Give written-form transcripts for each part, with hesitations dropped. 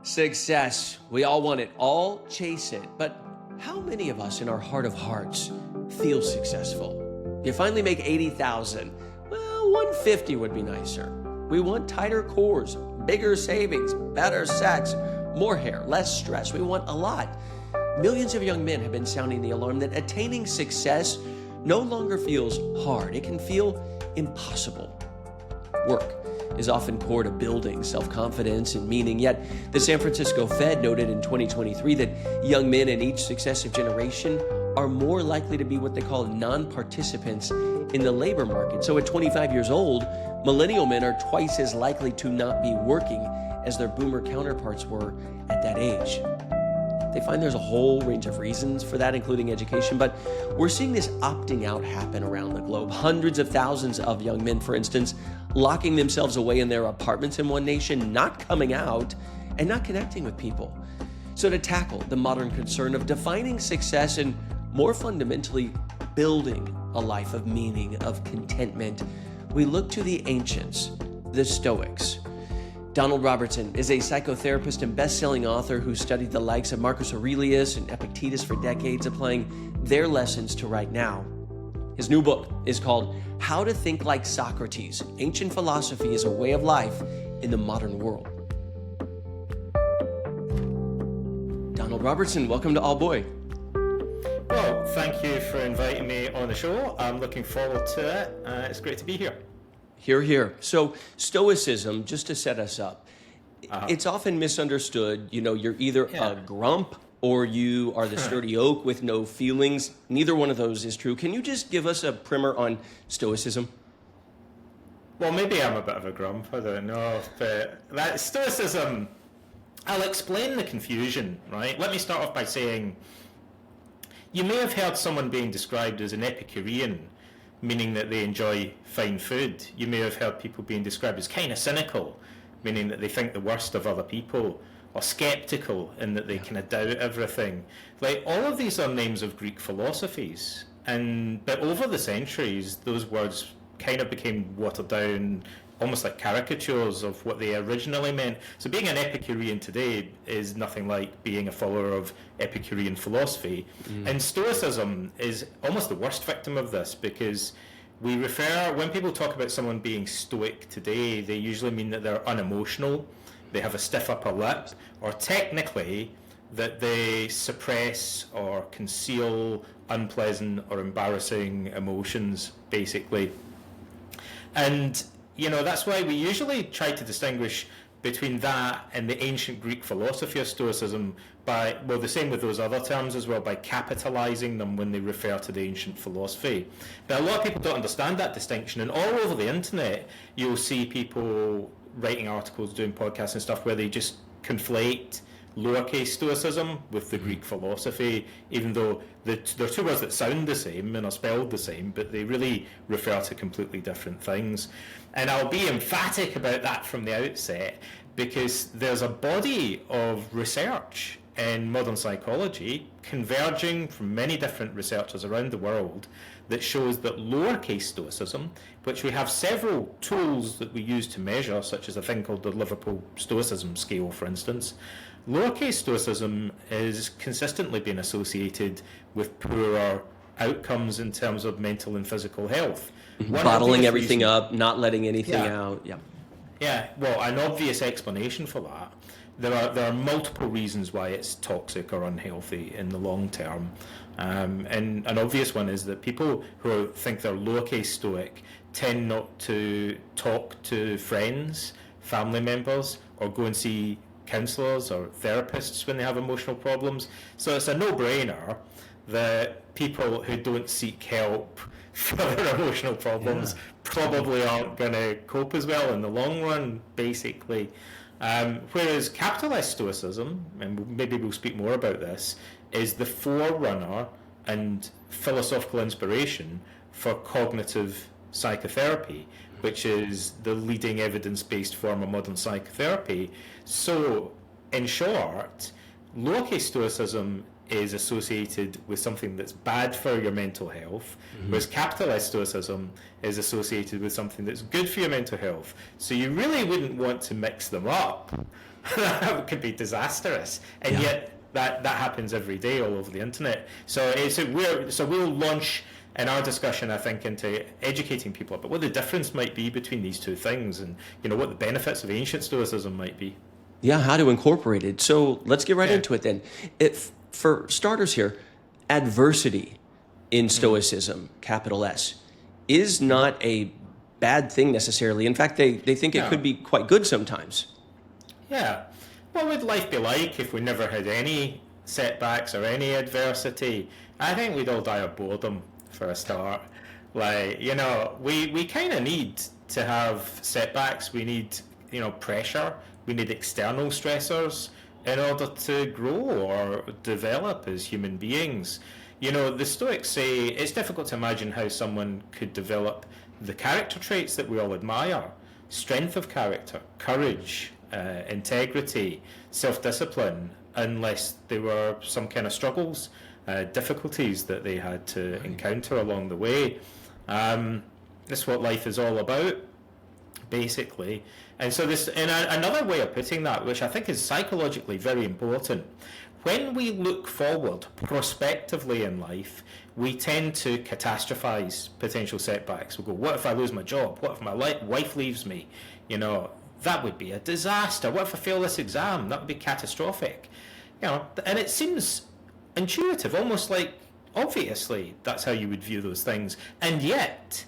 Success. We all want it, all chase it. But how many of us in our heart of hearts feel successful? You finally make 80,000. Well, 150 would be nicer. We want tighter cores, bigger savings, better sex, more hair, less stress. We want a lot. Millions of young men have been sounding the alarm that attaining success no longer feels hard. It can feel impossible. Work is often core to building self-confidence and meaning, yet the San Francisco Fed noted in 2023 that young men in each successive generation are more likely to be what they call non-participants in the labor market. So at 25 years old, millennial men are twice as likely to not be working as their boomer counterparts were at that age. They find there's a whole range of reasons for that, including education, but we're seeing this opting out happen around the globe. Hundreds of thousands of young men, for instance, locking themselves away in their apartments in one nation, not coming out and not connecting with people. So to tackle the modern concern of defining success and more fundamentally building a life of meaning, of contentment, we look to the ancients, the Stoics. Donald Robertson is a psychotherapist and best-selling author who studied the likes of Marcus Aurelius and Epictetus for decades, applying their lessons to right now. His new book is called How to Think Like Socrates, Ancient Philosophy as a Way of Life in the Modern World. Donald Robertson, welcome to All Boy. Well, thank you for inviting me on the show. I'm looking forward to it. It's great to be here. Hear, hear. So Stoicism, just to set us up, it's often misunderstood. You know, you're either a grump or you are the sturdy oak with no feelings. Neither one of those is true. Can you just give us a primer on Stoicism? Well, maybe I'm a bit of a grump. I don't know. But that Stoicism, I'll explain the confusion, right? Let me start off by saying you may have heard someone being described as an Epicurean, meaning that they enjoy fine food. You may have heard people being described as kind of cynical, meaning that they think the worst of other people, or skeptical in that they kind of doubt everything. Like, all of these are names of Greek philosophies, but over the centuries, those words kind of became watered down, almost like caricatures of what they originally meant. So being an Epicurean today is nothing like being a follower of Epicurean philosophy. And Stoicism is almost the worst victim of this, because when people talk about someone being Stoic today, they usually mean that they're unemotional, they have a stiff upper lip, or technically that they suppress or conceal unpleasant or embarrassing emotions, basically. And you know, that's why we usually try to distinguish between that and the ancient Greek philosophy of Stoicism the same with those other terms as well, by capitalizing them when they refer to the ancient philosophy. But a lot of people don't understand that distinction, and all over the internet you'll see people writing articles, doing podcasts and stuff where they just conflate lowercase Stoicism with the Greek philosophy, even though they're two words that sound the same and are spelled the same, but they really refer to completely different things. And I'll be emphatic about that from the outset, because there's a body of research in modern psychology converging from many different researchers around the world that shows that lowercase Stoicism, which we have several tools that we use to measure, such as a thing called the Liverpool Stoicism Scale, for instance, lowercase Stoicism is consistently been associated with poorer outcomes in terms of mental and physical health. Bottling everything up, not letting anything out. Yeah, well, an obvious explanation for that. There are multiple reasons why it's toxic or unhealthy in the long term. And an obvious one is that people who think they're lowercase Stoic tend not to talk to friends, family members, or go and see counsellors or therapists when they have emotional problems. So it's a no-brainer that people who don't seek help for their emotional problems probably aren't going to cope as well in the long run, basically. Whereas capitalist Stoicism, and maybe we'll speak more about this, is the forerunner and philosophical inspiration for cognitive psychotherapy, which is the leading evidence-based form of modern psychotherapy. So, in short, lowercase Stoicism is associated with something that's bad for your mental health, whereas capitalist stoicism is associated with something that's good for your mental health. So you really wouldn't want to mix them up. That could be disastrous. And yet that happens every day all over the internet. So we'll launch in our discussion, I think, into educating people about what the difference might be between these two things, and what the benefits of ancient stoicism might be. Yeah, how to incorporate it. So let's get right into it then. For starters here, adversity in Stoicism, capital S, is not a bad thing necessarily. In fact, they think it could be quite good sometimes. Yeah. What would life be like if we never had any setbacks or any adversity? I think we'd all die of boredom for a start. Like, we kind of need to have setbacks. We need, pressure. We need external stressors in order to grow or develop as human beings. The Stoics say it's difficult to imagine how someone could develop the character traits that we all admire: strength of character, courage, integrity, self-discipline, unless there were some kind of struggles, difficulties that they had to encounter along the way. That's what life is all about, basically. And so another way of putting that, which I think is psychologically very important, when we look forward prospectively in life, we tend to catastrophize potential setbacks. We'll go, what if I lose my job? What if my wife leaves me? That would be a disaster. What if I fail this exam? That would be catastrophic. And it seems intuitive, almost like obviously that's how you would view those things. And yet,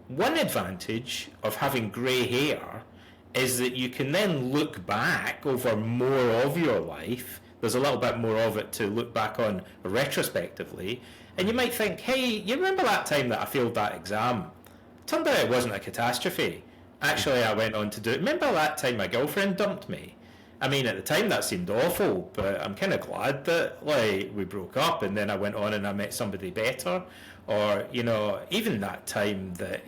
one advantage of having grey hair is that you can then look back over more of your life. There's a little bit more of it to look back on retrospectively, and you might think, hey, you remember that time that I failed that exam? Turned out it wasn't a catastrophe. Actually, I went on to do it. Remember that time my girlfriend dumped me? I mean, at the time that seemed awful, but I'm kind of glad that we broke up, and then I went on and I met somebody better. Or, even that time that,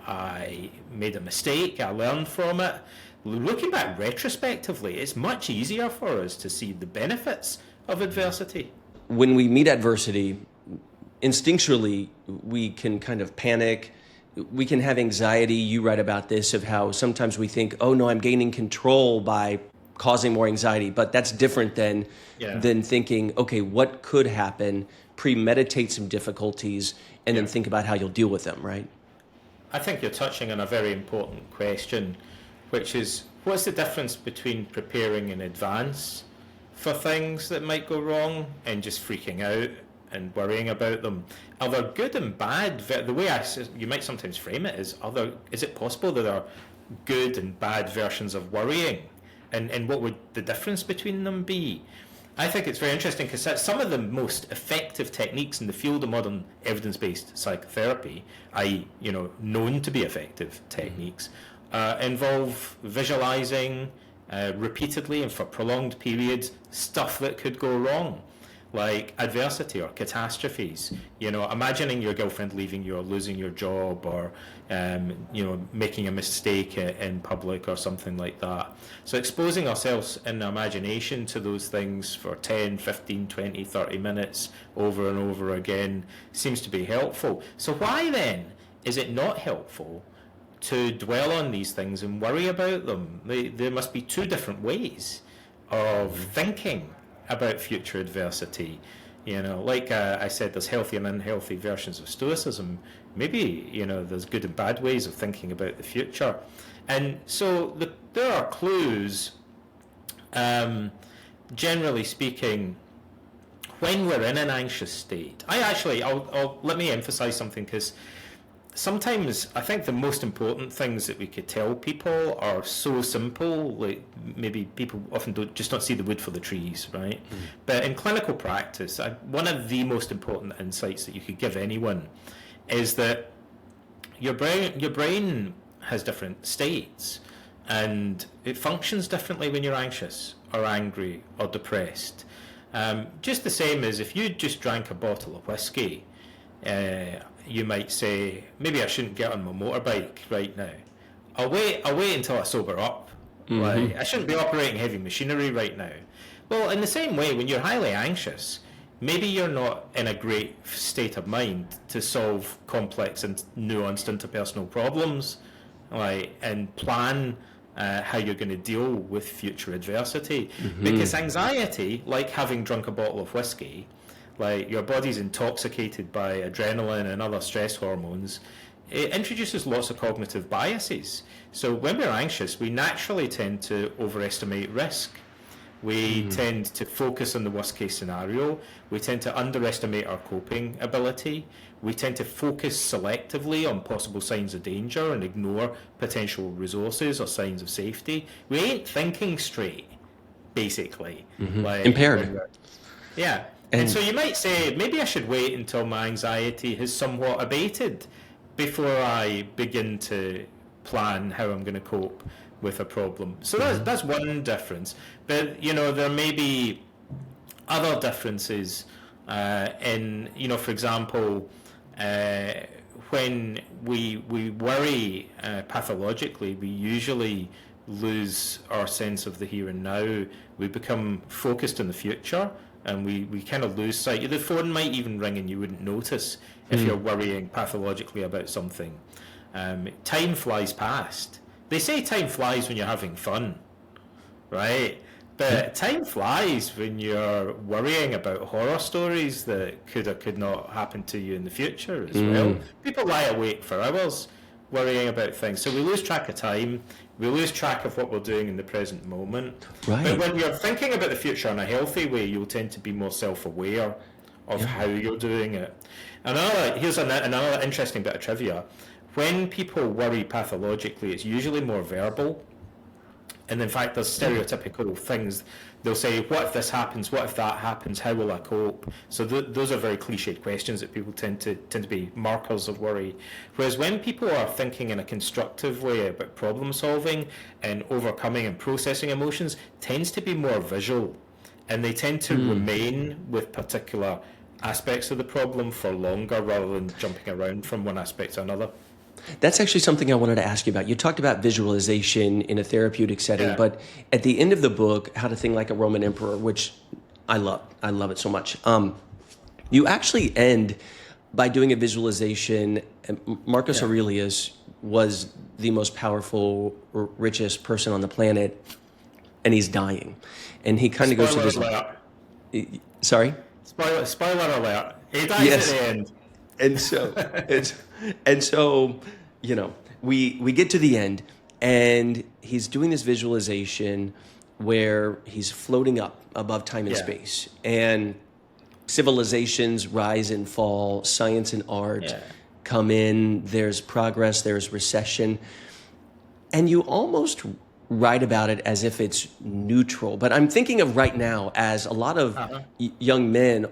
I made a mistake, I learned from it. Looking back retrospectively, it's much easier for us to see the benefits of adversity. When we meet adversity, instinctually, we can kind of panic. We can have anxiety. You write about this, of how sometimes we think, oh no, I'm gaining control by causing more anxiety. But that's different than thinking, okay, what could happen? Premeditate some difficulties and then think about how you'll deal with them, right? I think you're touching on a very important question, which is, what's the difference between preparing in advance for things that might go wrong and just freaking out and worrying about them? Are there good and bad? The way you might sometimes frame it is it possible that there are good and bad versions of worrying? And what would the difference between them be? I think it's very interesting because some of the most effective techniques in the field of modern evidence-based psychotherapy, i.e., known to be effective techniques, involve visualizing repeatedly and for prolonged periods stuff that could go wrong, like adversity or catastrophes. Imagining your girlfriend leaving you or losing your job or making a mistake in public or something like that. So exposing ourselves in imagination to those things for 10, 15, 20, 30 minutes over and over again seems to be helpful. So why then is it not helpful to dwell on these things and worry about them? There must be two different ways of thinking about future adversity. Like I said, there's healthy and unhealthy versions of Stoicism. Maybe, there's good and bad ways of thinking about the future. And so there are clues, generally speaking, when we're in an anxious state. Let me emphasize something, because sometimes I think the most important things that we could tell people are so simple, like maybe people often don't see the wood for the trees, right? Mm-hmm. But in clinical practice, one of the most important insights that you could give anyone is that your brain has different states, and it functions differently when you're anxious or angry or depressed. Just the same as if you just drank a bottle of whiskey, you might say, maybe I shouldn't get on my motorbike right now. I'll wait until I sober up. Mm-hmm. Right? I shouldn't be operating heavy machinery right now. Well, in the same way, when you're highly anxious, maybe you're not in a great state of mind to solve complex and nuanced interpersonal problems, like, and plan how you're going to deal with future adversity. Because anxiety, like having drunk a bottle of whiskey, like your body's intoxicated by adrenaline and other stress hormones, it introduces lots of cognitive biases. So when we're anxious, we naturally tend to overestimate risk. We tend to focus on the worst case scenario. We tend to underestimate our coping ability. We tend to focus selectively on possible signs of danger and ignore potential resources or signs of safety. We ain't thinking straight, basically. Like, Impaired. Yeah. And so you might say, maybe I should wait until my anxiety has somewhat abated before I begin to plan how I'm going to cope with a problem. So that's one difference. But, you know, there may be other differences in, you know, for example, when we worry pathologically, we usually lose our sense of the here and now. We become focused on the future, and we kind of lose sight. The phone might even ring and you wouldn't notice if you're worrying pathologically about something. Time flies past. They say time flies when you're having fun, right? But time flies when you're worrying about horror stories that could or could not happen to you in the future as well. People lie awake for hours worrying about things. So we lose track of time. We lose track of what we're doing in the present moment. Right. But when you're thinking about the future in a healthy way, you'll tend to be more self-aware of how you're doing it. Here's another interesting bit of trivia. When people worry pathologically, it's usually more verbal. And in fact, there's stereotypical things. They'll say, what if this happens? What if that happens? How will I cope? So those are very cliched questions that people tend to be markers of worry. Whereas when people are thinking in a constructive way about problem solving and overcoming and processing emotions, tends to be more visual. And they tend to remain with particular aspects of the problem for longer rather than jumping around from one aspect to another. That's actually something I wanted to ask you about. You talked about visualization in a therapeutic setting, but at the end of the book, How to Think Like a Roman Emperor, which I love it so much. You actually end by doing a visualization. Marcus Aurelius was the most powerful, richest person on the planet, and he's dying. And he kind of goes to this... Sorry? Spoiler alert. He dies at the end. And so, you know, we get to the end, and he's doing this visualization where he's floating up above time and space, and civilizations rise and fall, science and art come in, there's progress, there's recession, and you almost write about it as if it's neutral. But I'm thinking of right now as a lot of young men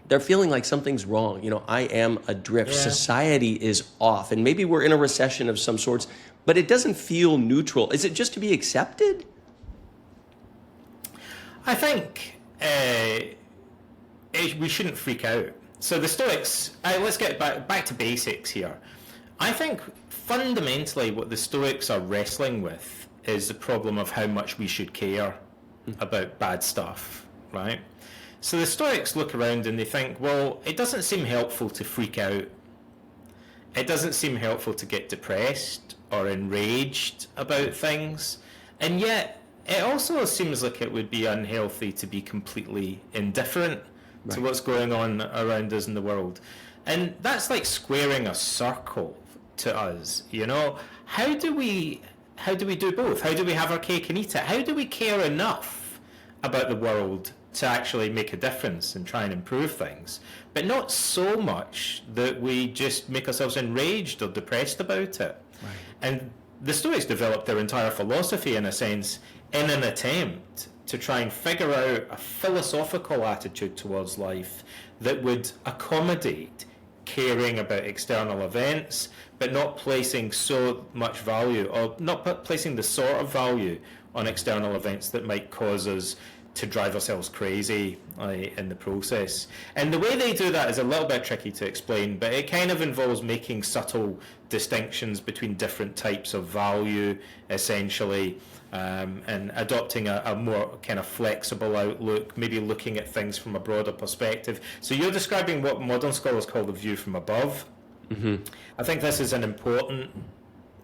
they're feeling like something's wrong. You know, I am adrift. Society is off. And maybe we're in a recession of some sorts, but it doesn't feel neutral. Is it just to be accepted? I think we shouldn't freak out. So the Stoics, let's get back to basics here. I think fundamentally what the Stoics are wrestling with is the problem of how much we should care about bad stuff, right? So the Stoics look around and they think, well, it doesn't seem helpful to freak out. It doesn't seem helpful to get depressed or enraged about things. And yet, it also seems like it would be unhealthy to be completely indifferent to what's going on around us in the world. And that's like squaring a circle to us, you know? How do we do both? How do we have our cake and eat it? How do we care enough about the world to actually make a difference and try and improve things, but not so much that we just make ourselves enraged or depressed about it? Right. And the Stoics developed their entire philosophy, in a sense, in an attempt to try and figure out a philosophical attitude towards life that would accommodate caring about external events, but not placing so much value, or not placing the sort of value on external events that might cause us to drive ourselves crazy in the process. And the way they do that is a little bit tricky to explain, but it kind of involves making subtle distinctions between different types of value, essentially, and adopting a more kind of flexible outlook, maybe looking at things from a broader perspective. So you're describing what modern scholars call the view from above. Mm-hmm. I think this is an important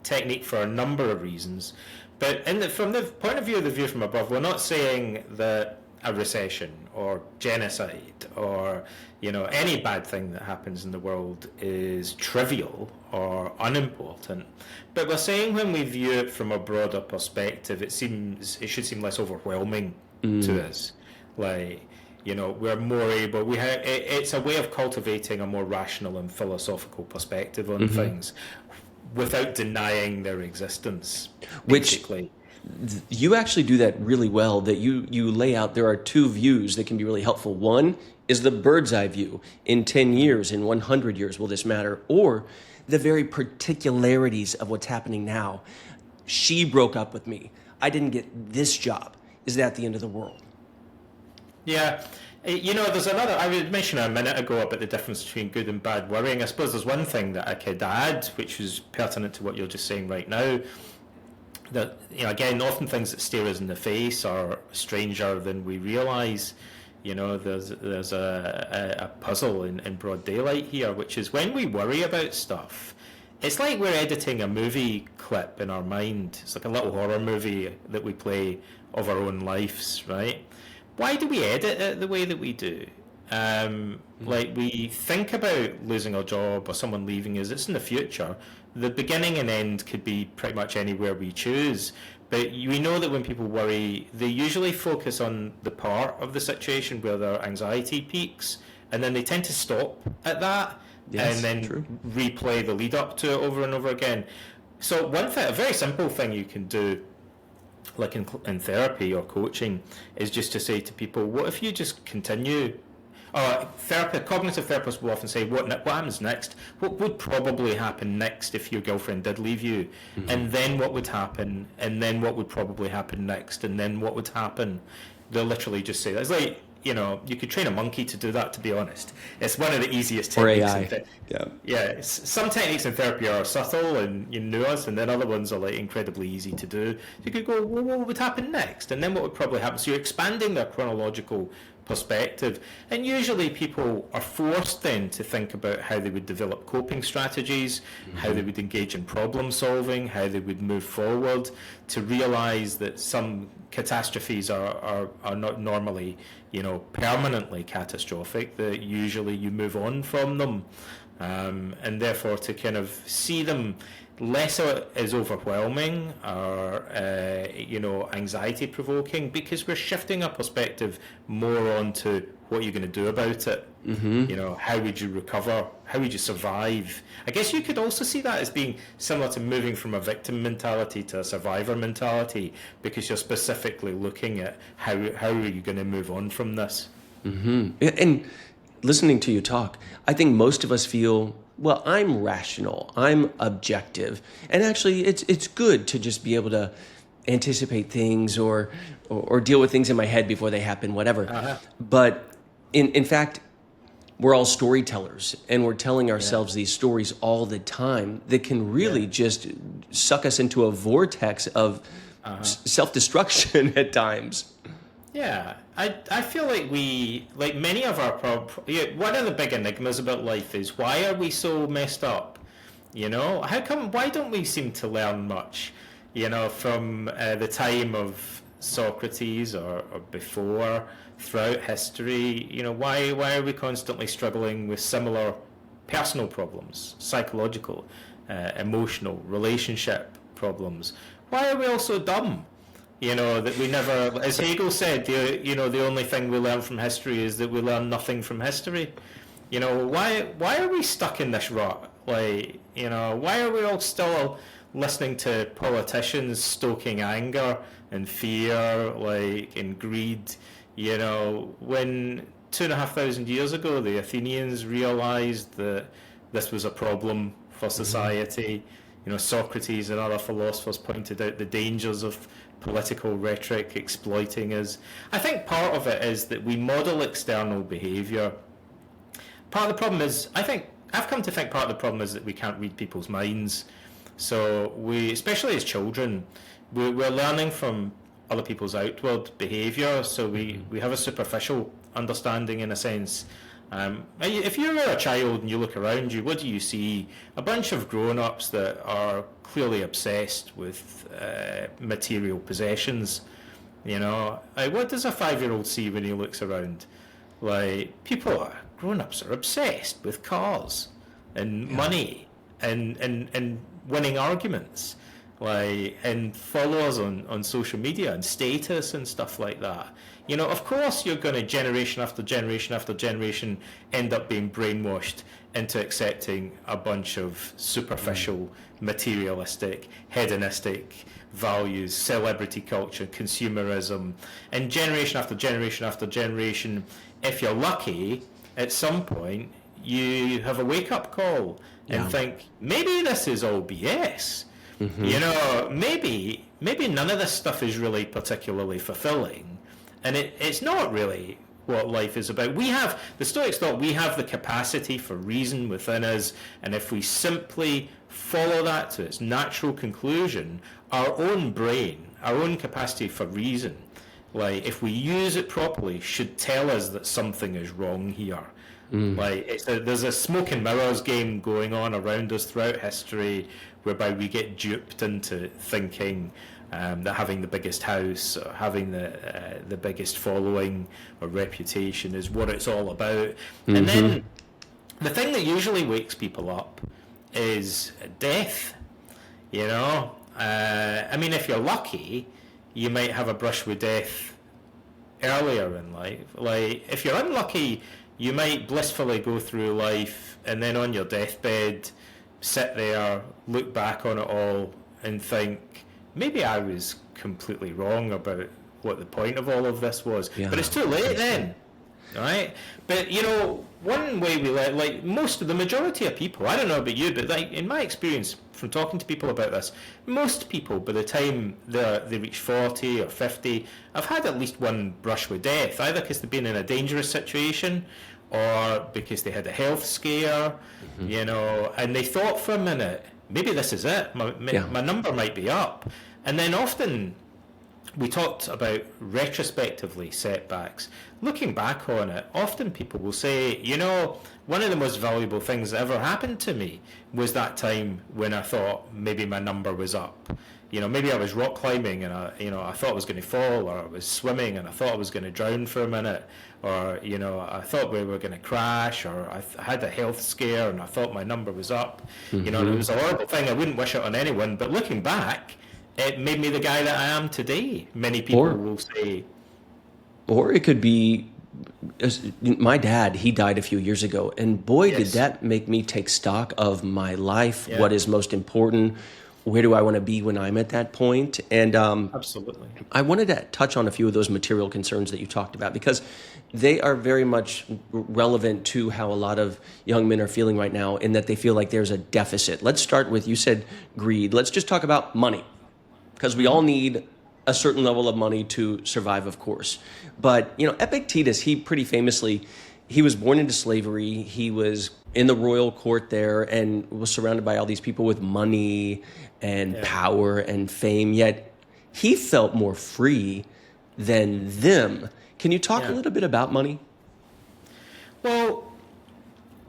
technique for a number of reasons. But from the point of view of the view from above, we're not saying that a recession or genocide or any bad thing that happens in the world is trivial or unimportant. But we're saying when we view it from a broader perspective, it should seem less overwhelming to us. Like, we're more able. It's a way of cultivating a more rational and philosophical perspective on things, without denying their existence, basically. Which you actually do that really well, that you lay out. There are two views that can be really helpful. One is the bird's eye view. In 10 years, in 100 years, will this matter? Or the very particularities of what's happening now. She broke up with me. I didn't get this job. Is that the end of the world? Yeah. There's another, I would mention a minute ago about the difference between good and bad worrying. I suppose there's one thing that I could add, which is pertinent to what you're just saying right now, that, again, often things that stare us in the face are stranger than we realise. There's a puzzle in broad daylight here, which is when we worry about stuff, it's like we're editing a movie clip in our mind. It's like a little horror movie that we play of our own lives, right? Why do we edit it the way that we do? Like, we think about losing our job or someone leaving us. It's in the future. The beginning and end could be pretty much anywhere we choose. But we know that when people worry, they usually focus on the part of the situation where their anxiety peaks, and then they tend to stop at that, and then replay the lead up to it over and over again. So one thing, a very simple thing you can do, like in therapy or coaching, is just to say to people, what if you just continue? Cognitive therapists will often say, what happens next? What would probably happen next if your girlfriend did leave you? And then what would happen? And then what would probably happen next? And then what would happen? They'll literally just say that. It's like, you could train a monkey to do that, to be honest. It's one of the easiest techniques. Or AI. Yeah. Some techniques in therapy are subtle and nuanced, and then other ones are like incredibly easy to do. You could go, well, what would happen next? And then what would probably happen? So you're expanding their chronological perspective. And usually people are forced then to think about how they would develop coping strategies, how they would engage in problem solving, how they would move forward, to realize that some catastrophes are not normally, permanently catastrophic, that usually you move on from them. And therefore to kind of see them less as overwhelming or anxiety provoking, because we're shifting our perspective more onto what you're going to do about it. How would you recover? How would you survive? I guess you could also see that as being similar to moving from a victim mentality to a survivor mentality, because you're specifically looking at how are you going to move on from this. And listening to you talk, I think most of us feel, well, I'm rational, I'm objective, and actually it's good to just be able to anticipate things or deal with things in my head before they happen, whatever. But in fact, we're all storytellers, and we're telling ourselves these stories all the time that can really just suck us into a vortex of self-destruction at times. Yeah, I feel like many of our one of the big enigmas about life is, why are we so messed up? Why don't we seem to learn much, from the time of Socrates or before, throughout history? Why are we constantly struggling with similar personal problems, psychological, emotional, relationship problems? Why are we all so dumb? That we never, as Hegel said, the only thing we learn from history is that we learn nothing from history. Why are we stuck in this rut? Why are we all still listening to politicians stoking anger and fear, and greed? When 2,500 years ago, the Athenians realized that this was a problem for society. Socrates and other philosophers pointed out the dangers of political rhetoric exploiting us. I think part of it is that we model external behaviour. Part of the problem is, I've come to think part of the problem is that we can't read people's minds. So we, especially as children, we're learning from other people's outward behaviour, so we have a superficial understanding in a sense. If you're a child and you look around you, what do you see? A bunch of grown-ups that are clearly obsessed with material possessions. You know, what does a 5-year-old see when he looks around? Like, grown-ups are obsessed with cars and money and winning arguments, like, and followers on social media and status and stuff like that. You know, of course you're going to, generation after generation after generation, end up being brainwashed into accepting a bunch of superficial, materialistic, hedonistic values, celebrity culture, consumerism, and generation after generation after generation, if you're lucky, at some point you have a wake-up call and think, maybe this is all BS. You know, maybe none of this stuff is really particularly fulfilling. And it's not really what life is about. The Stoics thought we have the capacity for reason within us, and if we simply follow that to its natural conclusion, our own brain, our own capacity for reason, like, if we use it properly, should tell us that something is wrong here. Like, there's a smoke and mirrors game going on around us throughout history, whereby we get duped into thinking that having the biggest house or having the biggest following or reputation is what it's all about. And then the thing that usually wakes people up is death. You know, I mean, if you're lucky, you might have a brush with death earlier in life. Like, if you're unlucky, you might blissfully go through life and then on your deathbed sit there, look back on it all and think, maybe I was completely wrong about what the point of all of this was. But it's too late then, right? But, you know, one way we like the majority of people, I don't know about you, but like in my experience from talking to people about this, most people by the time they reach 40 or 50 have had at least one brush with death, either because they've been in a dangerous situation or because they had a health scare, you know, and they thought for a minute, maybe this is it, my number might be up. And then often we talked about retrospectively setbacks. Looking back on it, often people will say, you know, one of the most valuable things that ever happened to me was that time when I thought maybe my number was up. You know, maybe I was rock climbing and I thought I was going to fall, or I was swimming and I thought I was going to drown for a minute, or, you know, I thought we were going to crash, or I had a health scare and I thought my number was up. You know, and it was a horrible thing. I wouldn't wish it on anyone, but looking back, it made me the guy that I am today, many people will say. Or it could be, my dad, he died a few years ago, and boy, did that make me take stock of my life, what is most important, where do I want to be when I'm at that point? And absolutely, I wanted to touch on a few of those material concerns that you talked about, because they are very much relevant to how a lot of young men are feeling right now, in that they feel like there's a deficit. Let's start with, you said greed. Let's just talk about money, because we all need a certain level of money to survive, of course. But, you know, Epictetus, he pretty famously, he was born into slavery. He was in the royal court there and was surrounded by all these people with money and power and fame, yet he felt more free than them. Can you talk a little bit about money? Well,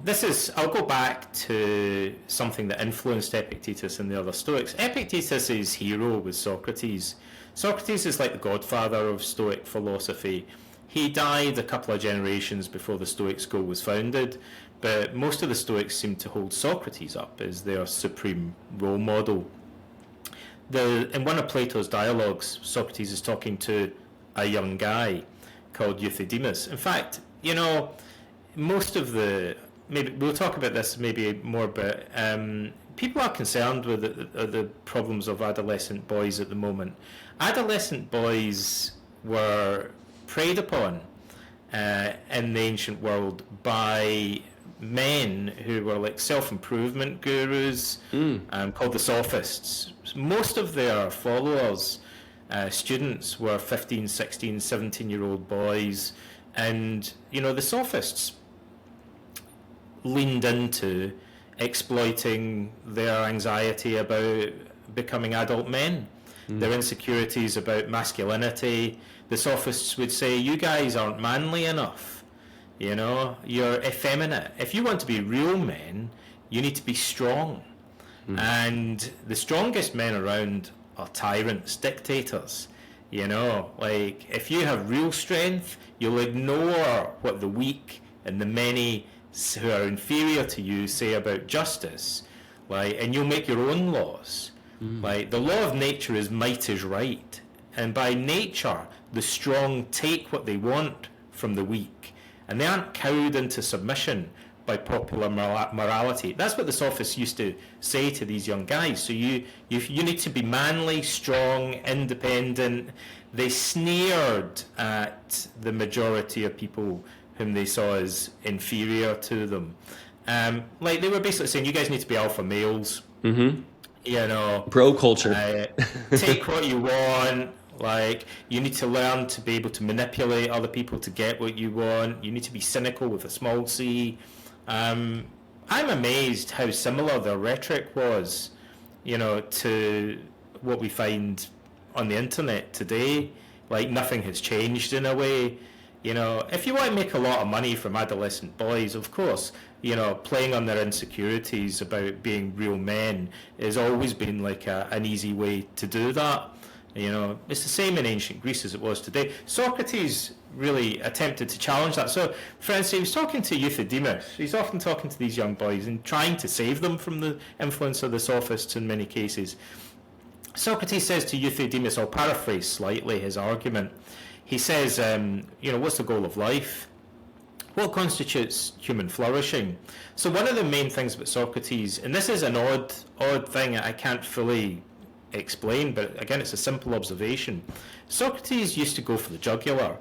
I'll go back to something that influenced Epictetus and the other Stoics. Epictetus' hero was Socrates. Socrates is like the godfather of Stoic philosophy. He died a couple of generations before the Stoic school was founded, but most of the Stoics seem to hold Socrates up as their supreme role model. In one of Plato's dialogues, Socrates is talking to a young guy called Euthydemus. In fact, you know, maybe we'll talk about this maybe more, but people are concerned with the problems of adolescent boys at the moment. Adolescent boys were preyed upon in the ancient world by men who were like self-improvement gurus, called the sophists. Most of their followers students were 15, 16, 17-year-old boys, and the sophists leaned into exploiting their anxiety about becoming adult men, their insecurities about masculinity. The sophists would say, you guys aren't manly enough, you're effeminate. If you want to be real men, you need to be strong. And the strongest men around are tyrants, dictators. Like, if you have real strength, you'll ignore what the weak and the many who are inferior to you say about justice, and you'll make your own laws. Like, the law of nature is might is right, and by nature the strong take what they want from the weak, and they aren't cowed into submission by popular morality. That's what the sophists used to say to these young guys. So you need to be manly, strong, independent. They sneered at the majority of people whom they saw as inferior to them. Like, they were basically saying, you guys need to be alpha males. Bro culture. Take what you want. Like, you need to learn to be able to manipulate other people to get what you want. You need to be cynical with a small c. I'm amazed how similar their rhetoric was, to what we find on the internet today. Like, nothing has changed in a way. If you want to make a lot of money from adolescent boys, of course, playing on their insecurities about being real men has always been like an easy way to do that. It's the same in ancient Greece as it was today. Socrates really attempted to challenge that. So, for instance, he was talking to Euthydemus. He's often talking to these young boys and trying to save them from the influence of the sophists in many cases. Socrates says to Euthydemus, I'll paraphrase slightly his argument. He says, what's the goal of life? What constitutes human flourishing? So one of the main things about Socrates, and this is an odd thing I can't fully explain, but again, it's a simple observation. Socrates used to go for the jugular.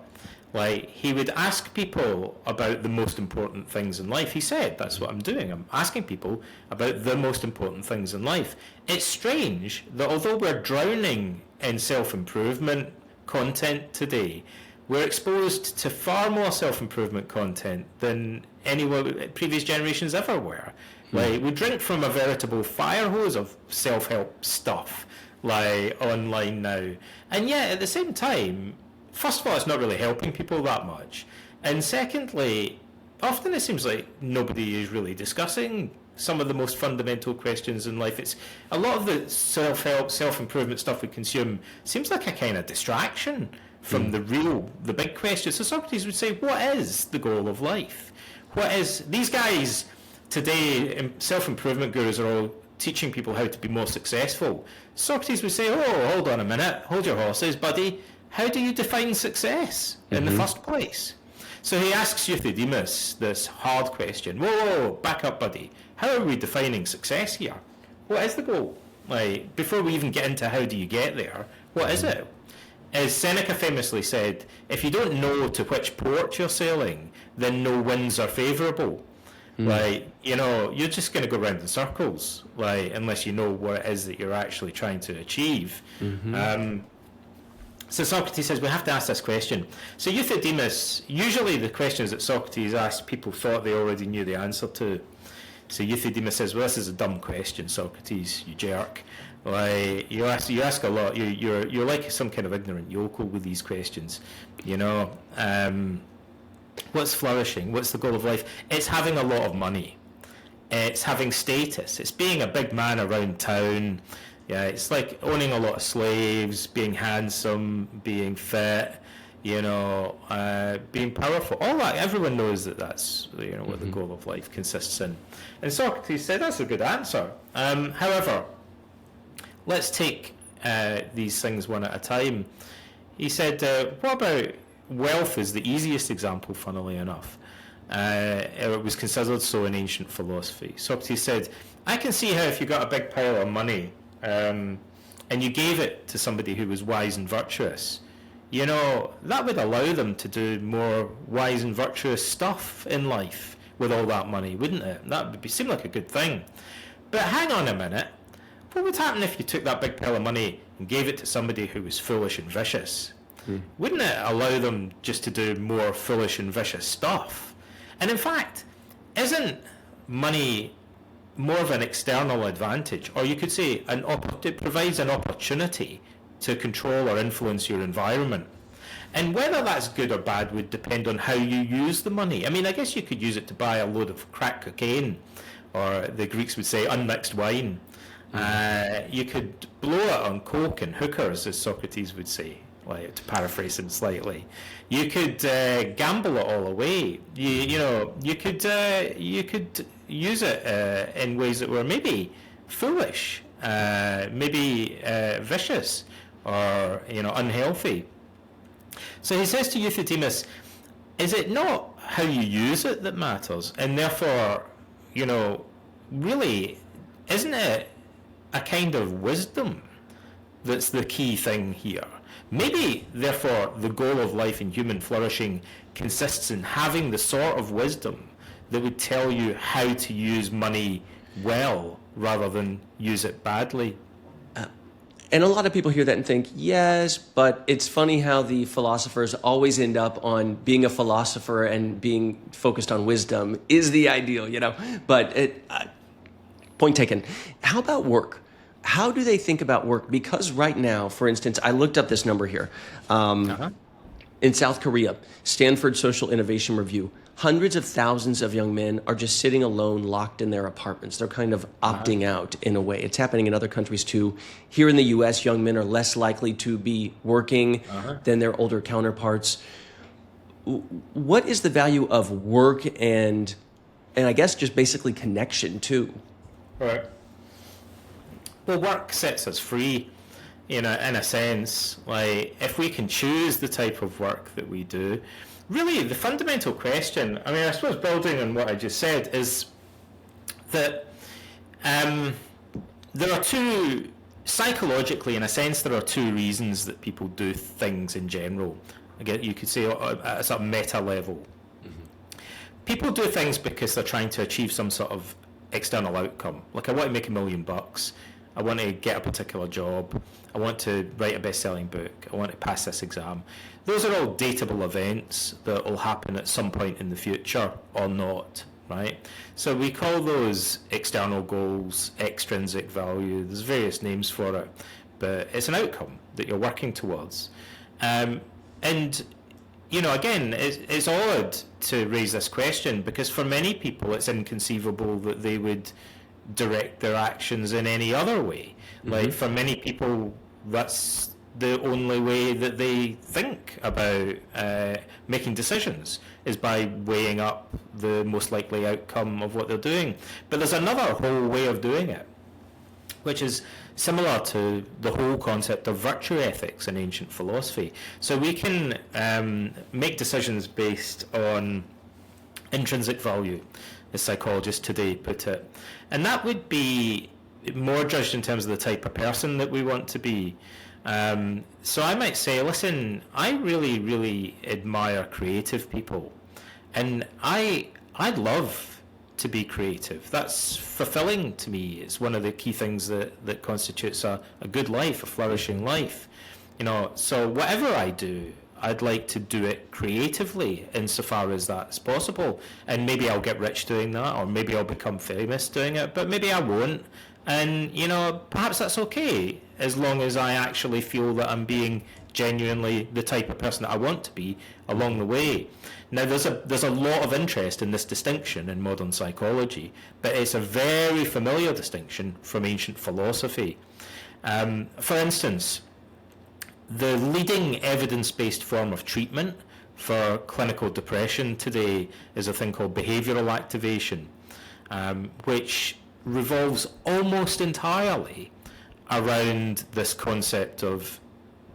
Like, he would ask people about the most important things in life. He said, that's what I'm doing. I'm asking people about the most important things in life. It's strange that although we're drowning in self-improvement content today, we're exposed to far more self-improvement content than any previous generations ever were. Like, we drink from a veritable fire hose of self-help stuff, like, online now. And yet, at the same time, first of all, it's not really helping people that much. And secondly, often it seems like nobody is really discussing some of the most fundamental questions in life. It's a lot of the self-help, self-improvement stuff we consume seems like a kind of distraction from the big questions. So Socrates would say, what is the goal of life? What is, these guys today, self-improvement gurus are all teaching people how to be more successful. Socrates would say, oh, hold on a minute, hold your horses, buddy. How do you define success in the first place? So he asks Euthydemus this hard question. Whoa, back up, buddy. How are we defining success here? What is the goal? Like, before we even get into how do you get there, what is it? As Seneca famously said, if you don't know to which port you're sailing, then no winds are favourable. Like, you're just going to go round in circles, like, unless you know what it is that you're actually trying to achieve. So Socrates says we have to ask this question. So Euthydemus, usually the questions that Socrates asked, people thought they already knew the answer to. So Euthydemus says, well, this is a dumb question, Socrates, you jerk. Like, you ask a lot. You're like some kind of ignorant yokel with these questions. What's flourishing? What's the goal of life? It's having a lot of money. It's having status. It's being a big man around town. Yeah, it's like owning a lot of slaves, being handsome, being fit, being powerful. All that, everyone knows that's what the goal of life consists in. And Socrates said that's a good answer. However, let's take these things one at a time. He said, what about wealth is the easiest example, funnily enough. It was considered so in ancient philosophy. Socrates said, I can see how if you got a big pile of money and you gave it to somebody who was wise and virtuous, that would allow them to do more wise and virtuous stuff in life with all that money, wouldn't it? That would seem like a good thing. But hang on a minute. What would happen if you took that big pile of money and gave it to somebody who was foolish and vicious, wouldn't it allow them just to do more foolish and vicious stuff? And in fact, isn't money more of an external advantage? Or you could say it provides an opportunity to control or influence your environment. And whether that's good or bad would depend on how you use the money. I mean, I guess you could use it to buy a load of crack cocaine, or the Greeks would say unmixed wine. You could blow it on coke and hookers, as Socrates would say, like, to paraphrase him slightly. You could gamble it all away. You could use it in ways that were maybe foolish, maybe vicious, or unhealthy. So he says to Euthydemus, is it not how you use it that matters? And therefore, really, isn't it a kind of wisdom that's the key thing here? Maybe, therefore, the goal of life and human flourishing consists in having the sort of wisdom that would tell you how to use money well rather than use it badly. And a lot of people hear that and think, yes, but it's funny how the philosophers always end up on being a philosopher and being focused on wisdom is the ideal, But point taken. How about work? How do they think about work? Because right now, for instance, I looked up this number here. In South Korea, Stanford Social Innovation Review, hundreds of thousands of young men are just sitting alone, locked in their apartments. They're kind of opting out in a way. It's happening in other countries too. Here in the U.S., young men are less likely to be working than their older counterparts. What is the value of work and I guess just basically connection too? Right. Well, work sets us free, in a sense. Like, if we can choose the type of work that we do, really the fundamental question, I suppose building on what I just said, is that there are two, psychologically, in a sense, there are two reasons that people do things in general. Again, you could say at a sort of meta level. People do things because they're trying to achieve some sort of external outcome. Like, I want to make $1 million. I want to get a particular job. I want to write a best-selling book. I want to pass this exam. Those are all dateable events that will happen at some point in the future or not, right? So we call those external goals, extrinsic value. There's various names for it, but it's an outcome that you're working towards. And again, it's odd to raise this question because for many people it's inconceivable that they would direct their actions in any other way. Like, for many people, that's the only way that they think about making decisions, is by weighing up the most likely outcome of what they're doing. But there's another whole way of doing it, which is similar to the whole concept of virtue ethics in ancient philosophy. So we can make decisions based on intrinsic value, as psychologists today put it. And that would be more judged in terms of the type of person that we want to be. So I might say, listen, I really, really admire creative people. And I'd love to be creative. That's fulfilling to me. It's one of the key things that constitutes a good life, a flourishing life. So whatever I do, I'd like to do it creatively insofar as that's possible. And maybe I'll get rich doing that, or maybe I'll become famous doing it, but maybe I won't. And, perhaps that's okay, as long as I actually feel that I'm being genuinely the type of person that I want to be along the way. Now, there's a lot of interest in this distinction in modern psychology, but it's a very familiar distinction from ancient philosophy. For instance, the leading evidence-based form of treatment for clinical depression today is a thing called behavioral activation, which revolves almost entirely around this concept of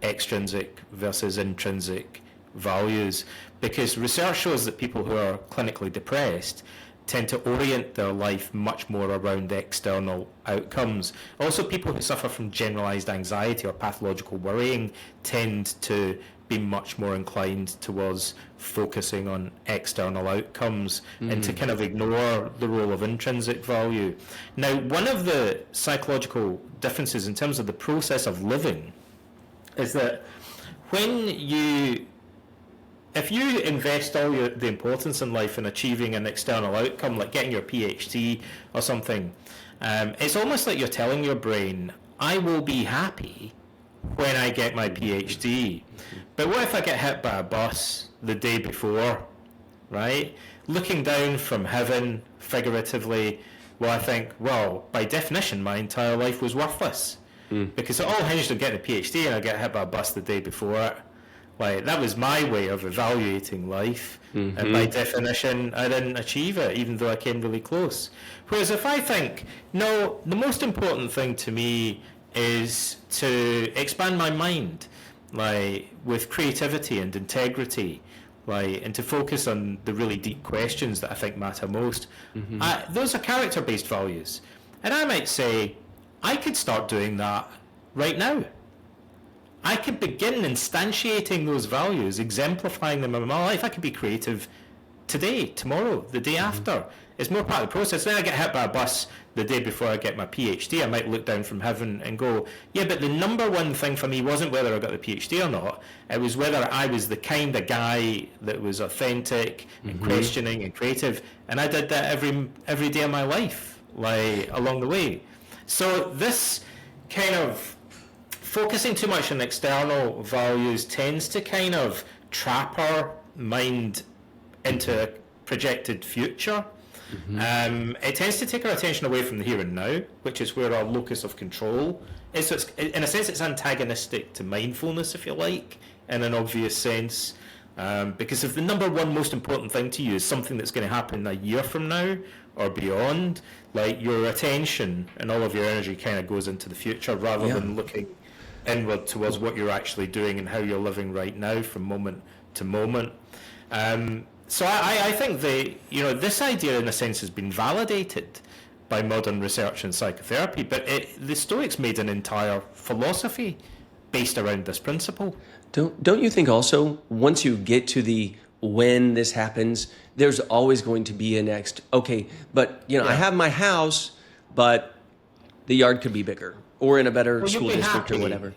extrinsic versus intrinsic values, because research shows that people who are clinically depressed tend to orient their life much more around external outcomes. Also, people who suffer from generalized anxiety or pathological worrying tend to be much more inclined towards focusing on external outcomes and to kind of ignore the role of intrinsic value. Now, one of the psychological differences in terms of the process of living is that if you invest all the importance in life in achieving an external outcome, like getting your PhD or something, it's almost like you're telling your brain, I will be happy when I get my PhD. But what if I get hit by a bus the day before, right? Looking down from heaven, figuratively, well, I think, well, by definition, my entire life was worthless. Because it all hinged on getting a PhD, and I get hit by a bus the day before it. Like, that was my way of evaluating life, and by definition, I didn't achieve it, even though I came really close. Whereas if I think, no, the most important thing to me is to expand my mind, like, with creativity and integrity, like, and to focus on the really deep questions that I think matter most. Those are character-based values. And I might say, I could start doing that right now. I could begin instantiating those values, exemplifying them in my life. I could be creative today, tomorrow, the day after. It's more part of the process. Then I get hit by a bus the day before I get my PhD. I might look down from heaven and go, yeah, but the number one thing for me wasn't whether I got the PhD or not. It was whether I was the kind of guy that was authentic and questioning and creative. And I did that every day of my life, like, along the way. So this kind of focusing too much on external values tends to kind of trap our mind into a projected future. It tends to take our attention away from the here and now, which is where our locus of control is. So it's, in a sense, it's antagonistic to mindfulness, if you like, in an obvious sense. Because if the number one most important thing to you is something that's going to happen a year from now or beyond, like, your attention and all of your energy kind of goes into the future rather than looking inward towards what you're actually doing and how you're living right now from moment to moment. So I think this idea in a sense has been validated by modern research in psychotherapy, but the Stoics made an entire philosophy based around this principle. Don't you think also, once you get to the when this happens, there's always going to be a next, okay, but I have my house, but the yard could be bigger or in a better school district or whatever.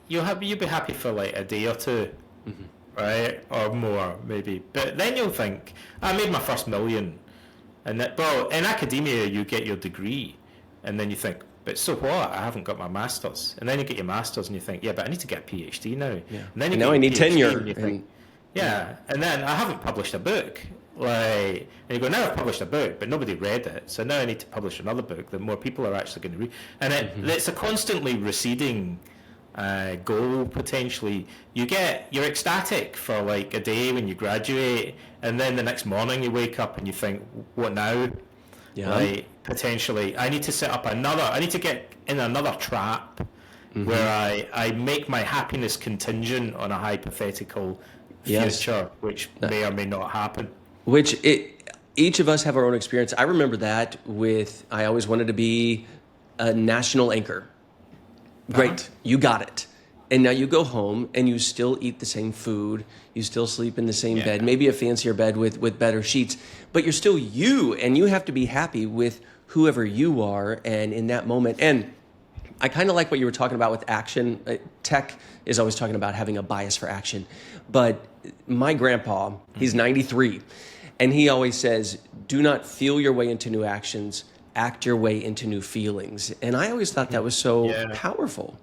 You'll be happy for like a day or two, right? Or more, maybe. But then you'll think, I made my first million. And in academia, you get your degree. And then you think, but so what? I haven't got my master's. And then you get your master's and you think, yeah, but I need to get a PhD now. Yeah. And then now I need tenure. And you think, and then I haven't published a book. Like, and you go, now I've published a book, but nobody read it. So now I need to publish another book that more people are actually going to read. And it's a constantly receding goal, potentially. You're ecstatic for like a day when you graduate, and then the next morning you wake up and you think, what now? Like, potentially, I need to get in another trap where I make my happiness contingent on a hypothetical future, which may or may not happen. Each of us have our own experience. I remember that I always wanted to be a national anchor. Great, you got it. And now you go home and you still eat the same food. You still sleep in the same bed, maybe a fancier bed with better sheets. But you're still you, and you have to be happy with whoever you are and in that moment. And I kind of like what you were talking about with action. Tech is always talking about having a bias for action. But my grandpa, he's 93, and he always says, do not feel your way into new actions, act your way into new feelings. And I always thought that was so powerful.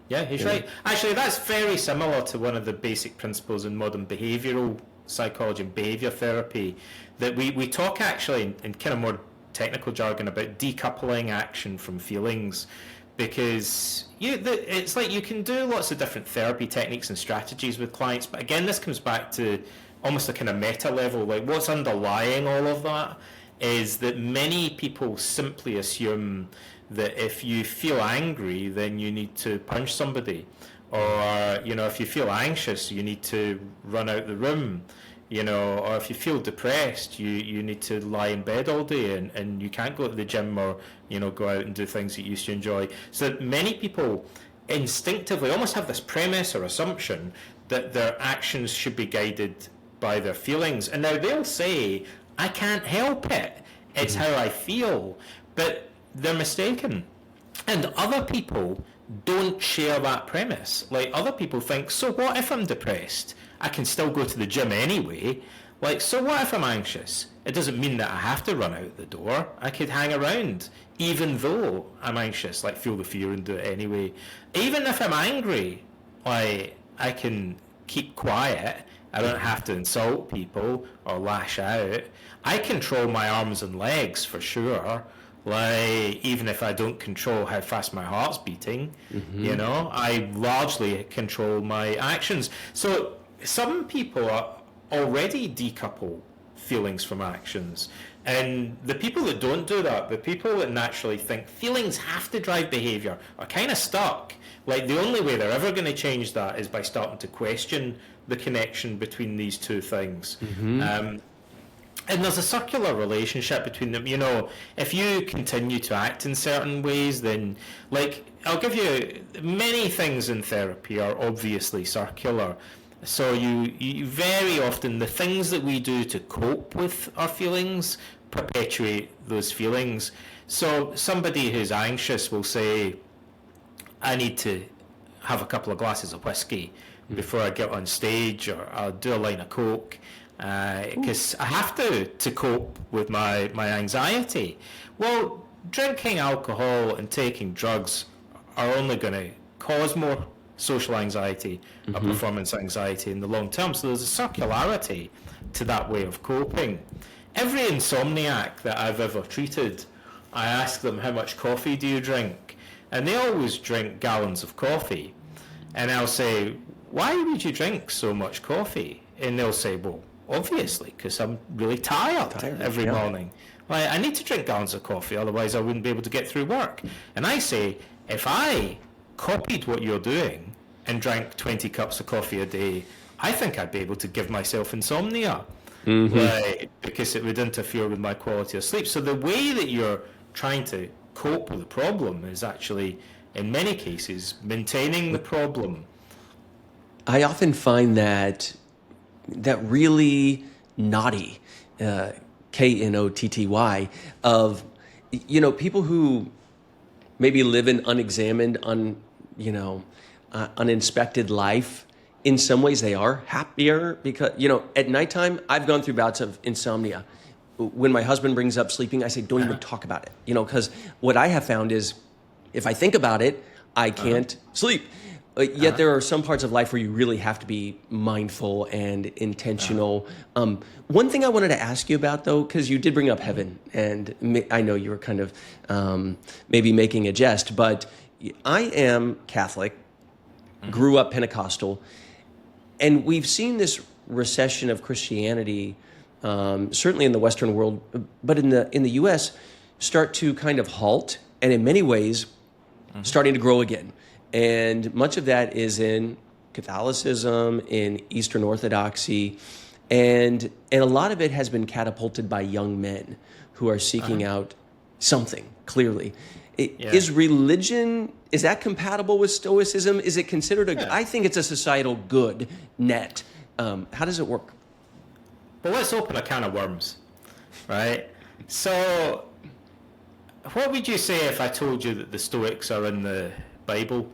Yeah, he's right. Actually, that's very similar to one of the basic principles in modern behavioral psychology and behavior therapy, that we talk actually in kind of more technical jargon about decoupling action from feelings, because it's like you can do lots of different therapy techniques and strategies with clients, but again, this comes back to almost a kind of meta level. Like, what's underlying all of that is that many people simply assume that if you feel angry, then you need to punch somebody, or if you feel anxious, you need to run out the room, or if you feel depressed, you need to lie in bed all day and you can't go to the gym or go out and do things that you used to enjoy. So many people instinctively almost have this premise or assumption that their actions should be guided by their feelings, and now they'll say, I can't help it, it's how I feel, but they're mistaken. And other people don't share that premise. Like, other people think, so what if I'm depressed? I can still go to the gym anyway. Like, so what if I'm anxious? It doesn't mean that I have to run out the door. I could hang around, even though I'm anxious, like feel the fear and do it anyway. Even if I'm angry, like, I can keep quiet. I don't have to insult people or lash out. I control my arms and legs for sure. Like, even if I don't control how fast my heart's beating, you know, I largely control my actions. So some people are already decouple feelings from actions. And the people that don't do that, the people that naturally think feelings have to drive behavior, are kind of stuck. Like, the only way they're ever going to change that is by starting to question the connection between these two things. And there's a circular relationship between them. You know, if you continue to act in certain ways, then, like, I'll give you, many things in therapy are obviously circular. So you very often, the things that we do to cope with our feelings perpetuate those feelings. So somebody who's anxious will say, I need to have a couple of glasses of whiskey before I get on stage, or I'll do a line of coke, because I have to cope with my anxiety. Well, drinking alcohol and taking drugs are only going to cause more social anxiety or performance anxiety in the long term. So there's a circularity to that way of coping. Every insomniac that I've ever treated, I ask them, how much coffee do you drink? And they always drink gallons of coffee. And I'll say, why would you drink so much coffee? And they'll say, well, obviously, because I'm really tired every morning. Like, I need to drink gallons of coffee, otherwise I wouldn't be able to get through work. And I say, if I copied what you're doing and drank 20 cups of coffee a day, I think I'd be able to give myself insomnia, like, because it would interfere with my quality of sleep. So the way that you're trying to cope with the problem is actually, in many cases, maintaining the problem. I often find that really naughty, Knotty, of, you know, people who maybe live an unexamined, uninspected life. In some ways they are happier because, you know, at nighttime, I've gone through bouts of insomnia. When my husband brings up sleeping, I say, don't even talk about it. You know, because what I have found is if I think about it, I can't sleep. Yet there are some parts of life where you really have to be mindful and intentional. One thing I wanted to ask you about, though, because you did bring up heaven, and I know you were kind of maybe making a jest, but I am Catholic, grew up Pentecostal, and we've seen this recession of Christianity, certainly in the Western world, but in the U.S., start to kind of halt, and in many ways, starting to grow again. And much of that is in Catholicism, in Eastern Orthodoxy, and a lot of it has been catapulted by young men who are seeking out something, clearly. Is religion, is that compatible with Stoicism? Is it considered I think it's a societal good net. How does it work? Well, let's open a can of worms, right? So, what would you say if I told you that the Stoics are in the Bible?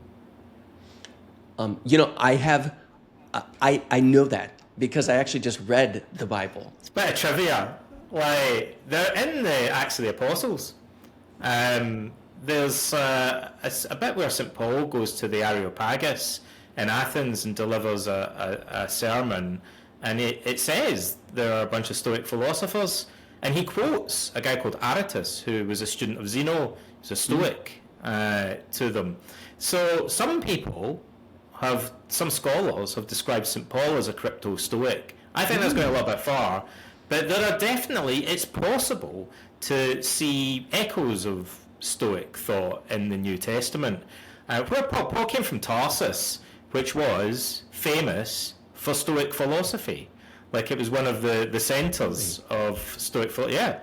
You know, I know that because I actually just read the Bible. It's a bit of trivia. Like, they're in the Acts of the Apostles. There's a bit where St. Paul goes to the Areopagus in Athens and delivers a sermon, and it says there are a bunch of Stoic philosophers, and he quotes a guy called Aratus, who was a student of Zeno. He's a Stoic to them. So some scholars have described St. Paul as a crypto-Stoic. I think that's going a little bit far, but there are definitely, it's possible to see echoes of Stoic thought in the New Testament. Where Paul came from Tarsus, which was famous for Stoic philosophy. Like, it was one of the centers of Stoic philosophy.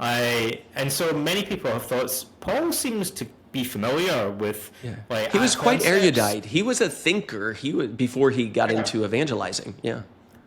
And so many people have thought Paul seems to be familiar with like, he was quite erudite. He was a thinker. Before he got into evangelizing.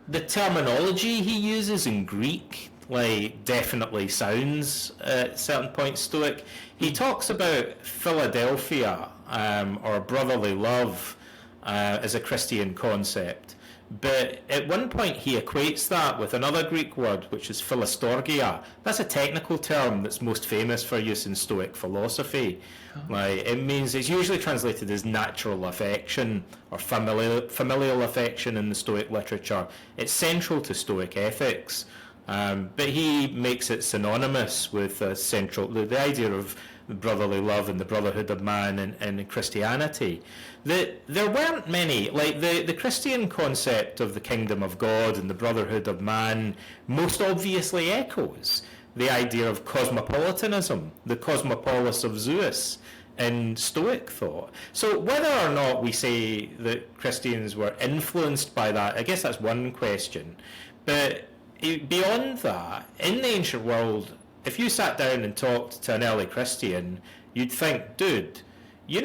The terminology he uses in Greek, like, definitely sounds at certain points Stoic. He talks about Philadelphia or brotherly love as a Christian concept. But at one point he equates that with another Greek word, which is philostorgia. That's a technical term that's most famous for use in Stoic philosophy. Like, it means, it's usually translated as natural affection or familial affection in the Stoic literature. It's central to Stoic ethics. But he makes it synonymous with the idea of brotherly love and the brotherhood of man in Christianity. There weren't many, like the Christian concept of the kingdom of God and the brotherhood of man most obviously echoes the idea of cosmopolitanism, the cosmopolis of Zeus in Stoic thought. So whether or not we say that Christians were influenced by that, I guess that's one question. But beyond that, in the ancient world, if you sat down and talked to an early Christian, you'd think, dude, you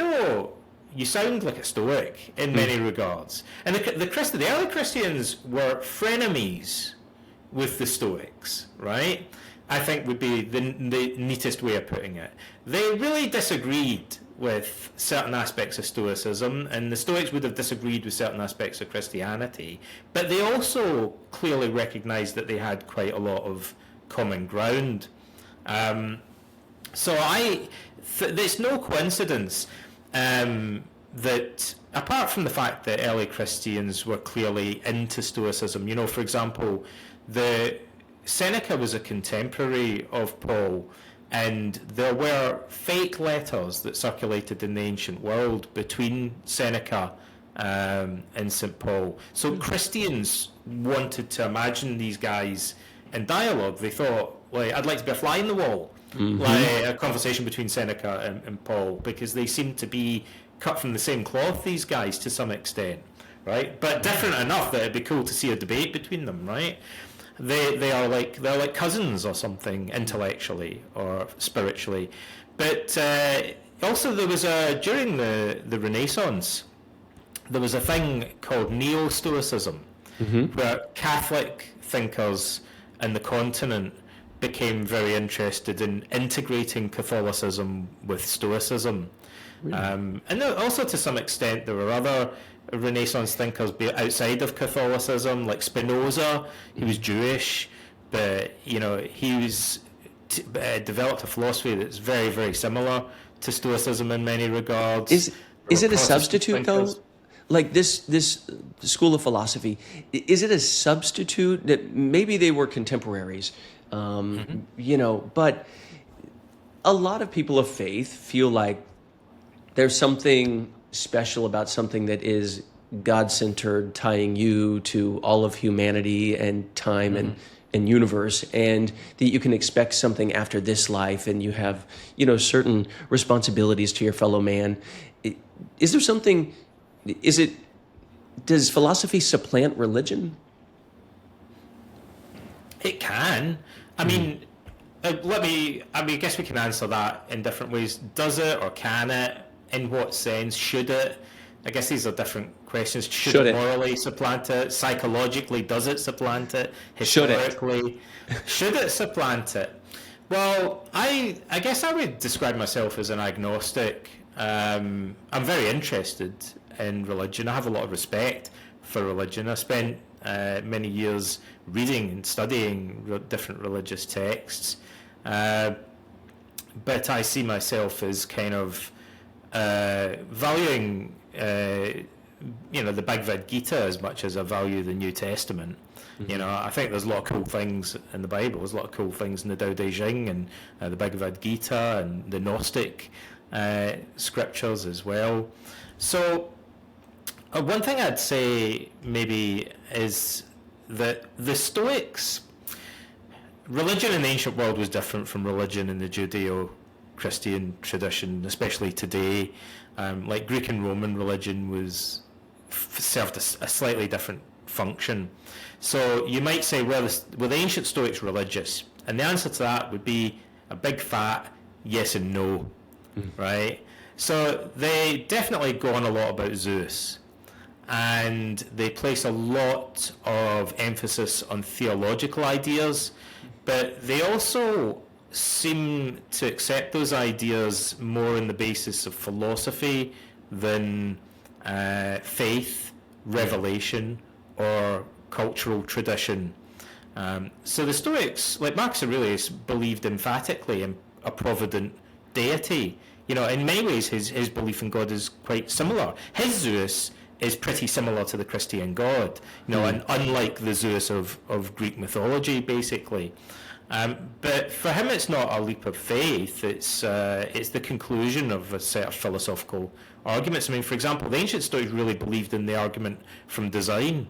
sound like a Stoic in many regards. And the early Christians were frenemies with the Stoics, right? I think would be the neatest way of putting it. They really disagreed with certain aspects of Stoicism, and the Stoics would have disagreed with certain aspects of Christianity, but they also clearly recognized that they had quite a lot of common ground. It's no coincidence that, apart from the fact that early Christians were clearly into Stoicism, for example, Seneca was a contemporary of Paul, and there were fake letters that circulated in the ancient world between Seneca and St. Paul. So Christians wanted to imagine these guys in dialogue. They thought, I'd like to be a fly in the wall, like a conversation between Seneca and Paul, because they seemed to be cut from the same cloth, these guys, to some extent, right? But different enough that it'd be cool to see a debate between them, right? They're like cousins or something, intellectually or spiritually. But also there was during the Renaissance, there was a thing called neo-Stoicism, where Catholic thinkers in the continent became very interested in integrating Catholicism with Stoicism. Really? And also to some extent there were other Renaissance thinkers outside of Catholicism, like Spinoza. He was Jewish, but he was developed a philosophy that's very, very similar to Stoicism in many regards. Is it a substitute though? Like this school of philosophy, is it a substitute that maybe they were contemporaries, but a lot of people of faith feel like there's something special about something that is God-centered, tying you to all of humanity and time and universe, and that you can expect something after this life, and you have, certain responsibilities to your fellow man. Is there something? Does philosophy supplant religion? It can. I mean, I guess we can answer that in different ways. Does it or can it? In what sense? Should it? I guess these are different questions. Should it morally supplant it? Psychologically, does it supplant it? Historically, should it supplant it? Well, I guess I would describe myself as an agnostic. I'm very interested in religion. I have a lot of respect for religion. I spent many years reading and studying different religious texts, but I see myself as kind of valuing the Bhagavad Gita as much as I value the New Testament. I think there's a lot of cool things in the Bible. There's a lot of cool things in the Tao Te Ching and the Bhagavad Gita and the Gnostic scriptures as well. So one thing I'd say maybe is that the Stoics, religion in the ancient world was different from religion in the Judeo-Christian tradition, especially today. Like Greek and Roman religion served a slightly different function. So you might say, were the ancient Stoics religious? And the answer to that would be a big fat yes and no, right? So they definitely go on a lot about Zeus, and they place a lot of emphasis on theological ideas, but they also seem to accept those ideas more on the basis of philosophy than faith, revelation, or cultural tradition. So the Stoics, like Marcus Aurelius, believed emphatically in a provident deity. You know, in many ways, his belief in God is quite similar. His Zeus is pretty similar to the Christian God, you know, and unlike the Zeus of Greek mythology, basically. But for him, it's not a leap of faith. It's the conclusion of a set of philosophical arguments. I mean, for example, the ancient Stoics really believed in the argument from design,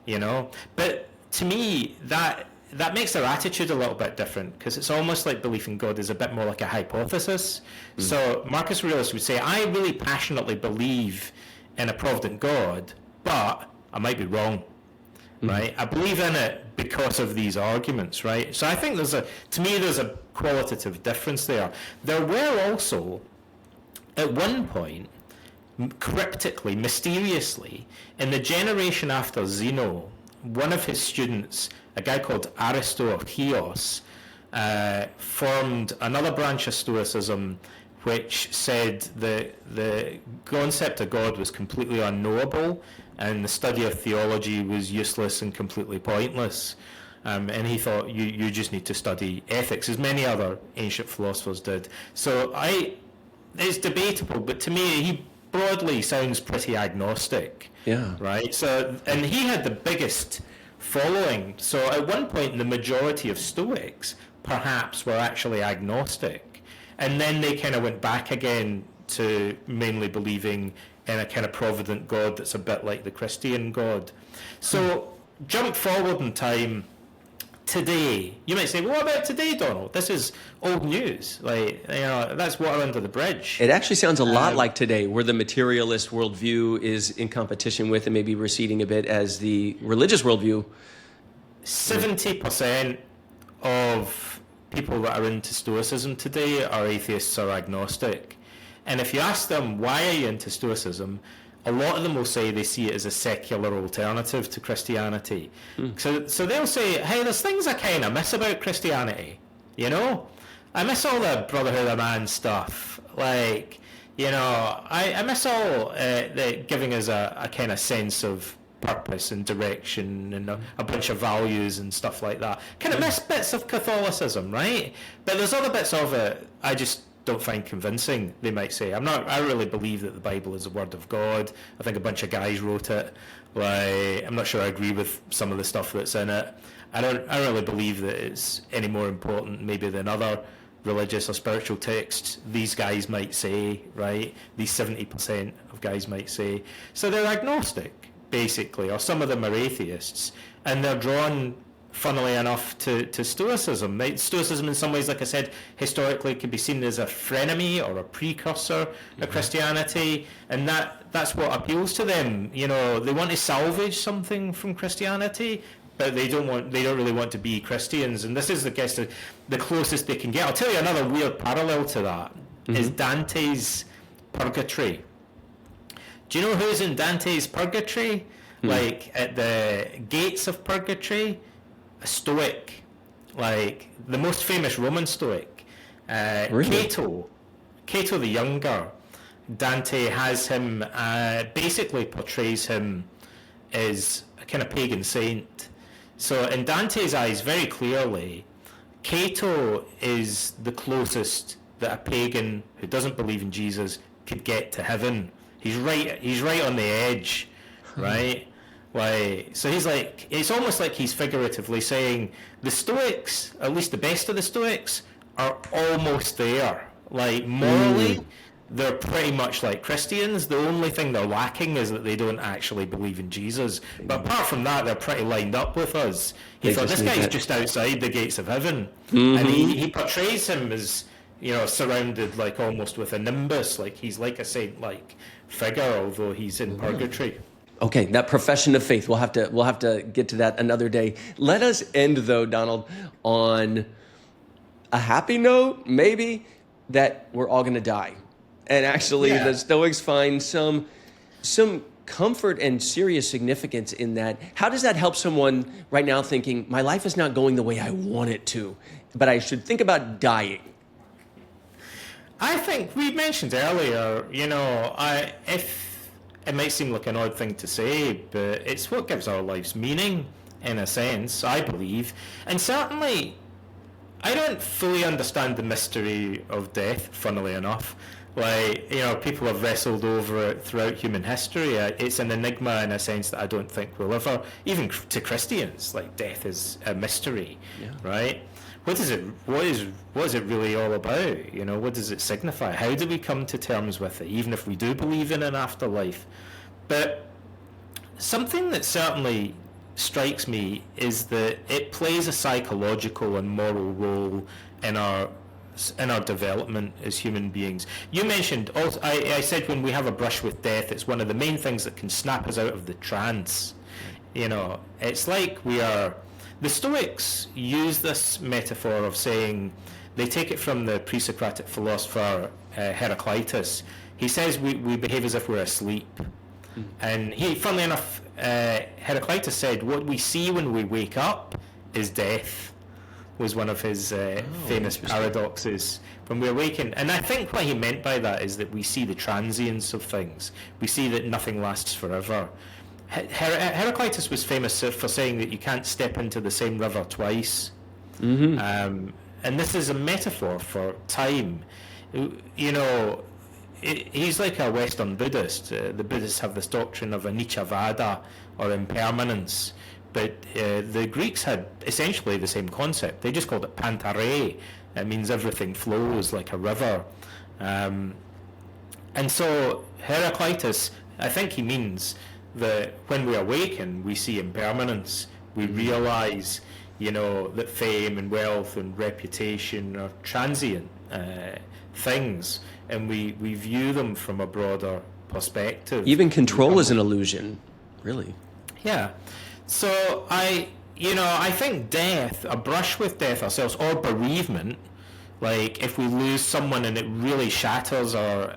you know. But to me, that makes their attitude a little bit different, because it's almost like belief in God is a bit more like a hypothesis. So Marcus Aurelius would say, I really passionately believe in a provident God, but I might be wrong. Right, I believe in it because of these arguments, right? So I think there's a qualitative difference there. There were also, at one point, cryptically, mysteriously, in the generation after Zeno, one of his students, a guy called Aristoteles, formed another branch of Stoicism which said that the concept of God was completely unknowable, and the study of theology was useless and completely pointless. And he thought you just need to study ethics, as many other ancient philosophers did. So it's debatable, but to me he broadly sounds pretty agnostic. Yeah. Right? So, and he had the biggest following. So at one point the majority of Stoics perhaps were actually agnostic. And then they kind of went back again to mainly believing in a kind of provident God that's a bit like the Christian God. So jump forward in time, today, you might say, well, what about today, Donald? This is old news. Like, you know, that's water under the bridge. It actually sounds a lot like today, where the materialist worldview is in competition with and maybe receding a bit as the religious worldview. 70% of people that are into Stoicism today are atheists or agnostic. And if you ask them, why are you into Stoicism? A lot of them will say they see it as a secular alternative to Christianity. So they'll say, hey, there's things I kind of miss about Christianity, you know? I miss all the Brotherhood of Man stuff. Like, you know, I miss all the giving us a kind of sense of purpose and direction and a bunch of values and stuff like that. Kind of miss bits of Catholicism, right? But there's other bits of it I just don't find convincing, they might say. I really believe that the Bible is the word of God. I think a bunch of guys wrote it. Like, I'm not sure I agree with some of the stuff that's in it. I don't really believe that it's any more important maybe than other religious or spiritual texts these guys might say, right? These 70% of guys might say. So they're agnostic, basically, or some of them are atheists, and they're drawn, funnily enough, to Stoicism. Stoicism, in some ways, like I said, historically could be seen as a frenemy or a precursor of Christianity, and that's what appeals to them. You know, they want to salvage something from Christianity, but they don't really want to be Christians. And this is, I guess, the closest they can get. I'll tell you another weird parallel to that is Dante's Purgatory. Do you know who's in Dante's Purgatory? Like, at the gates of Purgatory? A Stoic, like the most famous Roman Stoic, Really? Cato the Younger. Dante has him, basically portrays him as a kind of pagan saint. So in Dante's eyes, very clearly, Cato is the closest that a pagan who doesn't believe in Jesus could get to heaven. He's right on the edge, right? Like, so he's like, it's almost like he's figuratively saying the Stoics, at least the best of the Stoics, are almost there. Like, morally, they're pretty much like Christians. The only thing they're lacking is that they don't actually believe in Jesus. But apart from that, they're pretty lined up with us. He thought, this guy's just outside the gates of heaven. And he portrays him as, you know, surrounded like almost with a nimbus, like he's like a saint-like figure, although he's in purgatory. Okay, that profession of faith. We'll have to get to that another day. Let us end, though, Donald, on a happy note, maybe, that we're all going to die. And actually, the Stoics find some comfort and serious significance in that. How does that help someone right now thinking, my life is not going the way I want it to, but I should think about dying? I think we mentioned earlier, if it might seem like an odd thing to say, but it's what gives our lives meaning, in a sense, I believe. And certainly, I don't fully understand the mystery of death, funnily enough. People have wrestled over it throughout human history. It's an enigma in a sense that I don't think we'll ever, even to Christians, death is a mystery, right? What is it really all about? What does it signify? How do we come to terms with it, even if we do believe in an afterlife? But something that certainly strikes me is that it plays a psychological and moral role in our development as human beings. You mentioned, also, I said when we have a brush with death, it's one of the main things that can snap us out of the trance. It's like the Stoics use this metaphor of saying, they take it from the pre-Socratic philosopher Heraclitus. He says we behave as if we're asleep. And funnily enough, Heraclitus said, what we see when we wake up is death, was one of his famous paradoxes. When we awaken, and I think what he meant by that is that we see the transience of things. We see that nothing lasts forever. Heraclitus was famous for saying that you can't step into the same river twice. And this is a metaphor for time. He's like a Western Buddhist. The Buddhists have this doctrine of anicca, or impermanence. But the Greeks had essentially the same concept. They just called it pantare. It means everything flows like a river. And so Heraclitus, I think he means that when we awaken, we see impermanence. We realize, that fame and wealth and reputation are transient things, and we view them from a broader perspective. Even control is an illusion, really. Yeah. So I think death, a brush with death ourselves, or bereavement, if we lose someone and it really shatters our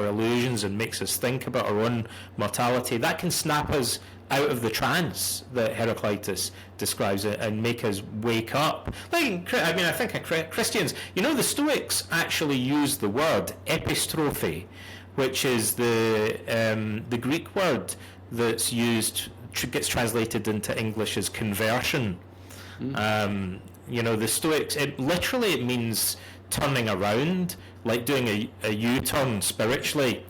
illusions and makes us think about our own mortality, that can snap us out of the trance that Heraclitus describes it and make us wake up. I think Christians, the Stoics actually use the word epistrophe, which is the Greek word that's used, gets translated into English as conversion. The Stoics, it means turning around, like doing a U-turn spiritually,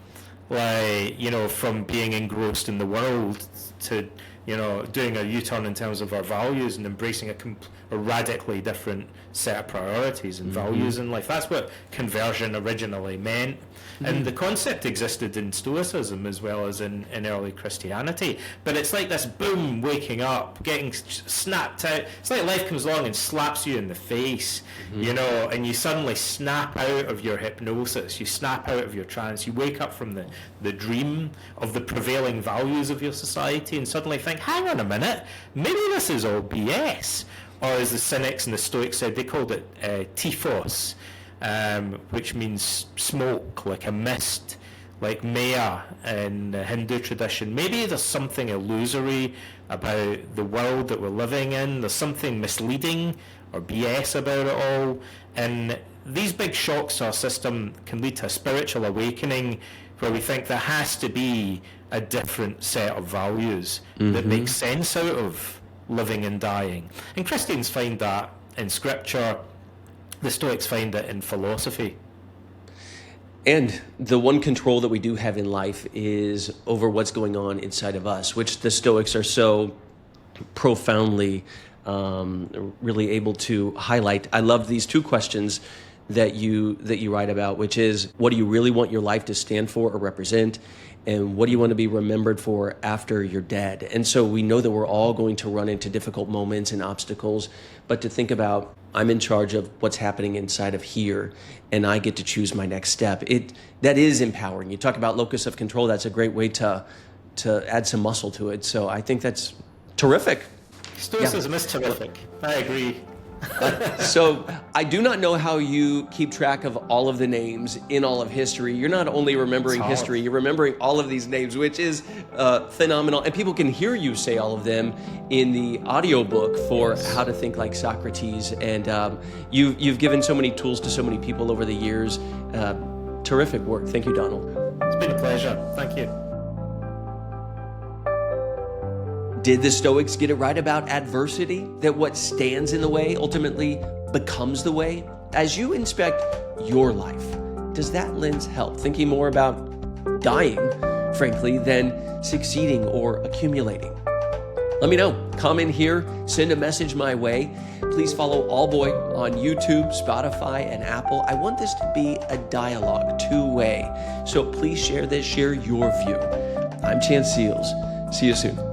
from being engrossed in the world to, doing a U-turn in terms of our values and embracing a radically different set of priorities and values in life. That's what conversion originally meant. And the concept existed in Stoicism as well as in early Christianity. But it's like this boom, waking up, getting snapped out. It's like life comes along and slaps you in the face, and you suddenly snap out of your hypnosis. You snap out of your trance. You wake up from the dream of the prevailing values of your society and suddenly think, hang on a minute, maybe this is all BS. Or as the Cynics and the Stoics said, they called it typhos, which means smoke, like a mist, like maya in the Hindu tradition. Maybe there's something illusory about the world that we're living in. There's something misleading or BS about it all. And these big shocks to our system can lead to a spiritual awakening where we think there has to be a different set of values that make sense out of living and dying. And Christians find that in scripture. The Stoics find it in philosophy. And the one control that we do have in life is over what's going on inside of us, which the Stoics are so profoundly really able to highlight. I love these two questions that you write about, which is, what do you really want your life to stand for or represent? And what do you want to be remembered for after you're dead? And so we know that we're all going to run into difficult moments and obstacles, but to think about, I'm in charge of what's happening inside of here, and I get to choose my next step. That is empowering. You talk about locus of control. That's a great way to add some muscle to it. So I think that's terrific. Stoicism is terrific. I agree. So I do not know how you keep track of all of the names in all of history. You're not only remembering history, you're remembering all of these names, which is phenomenal. And people can hear you say all of them in the audiobook for How to Think Like Socrates. And you've given so many tools to so many people over the years. Terrific work. Thank you, Donald. It's been a pleasure. Thank you. Did the Stoics get it right about adversity? That what stands in the way ultimately becomes the way? As you inspect your life, does that lens help? Thinking more about dying, frankly, than succeeding or accumulating? Let me know. Comment here, send a message my way. Please follow Allboy on YouTube, Spotify, and Apple. I want this to be a dialogue, two-way. So please share this, share your view. I'm Chance Seals. See you soon.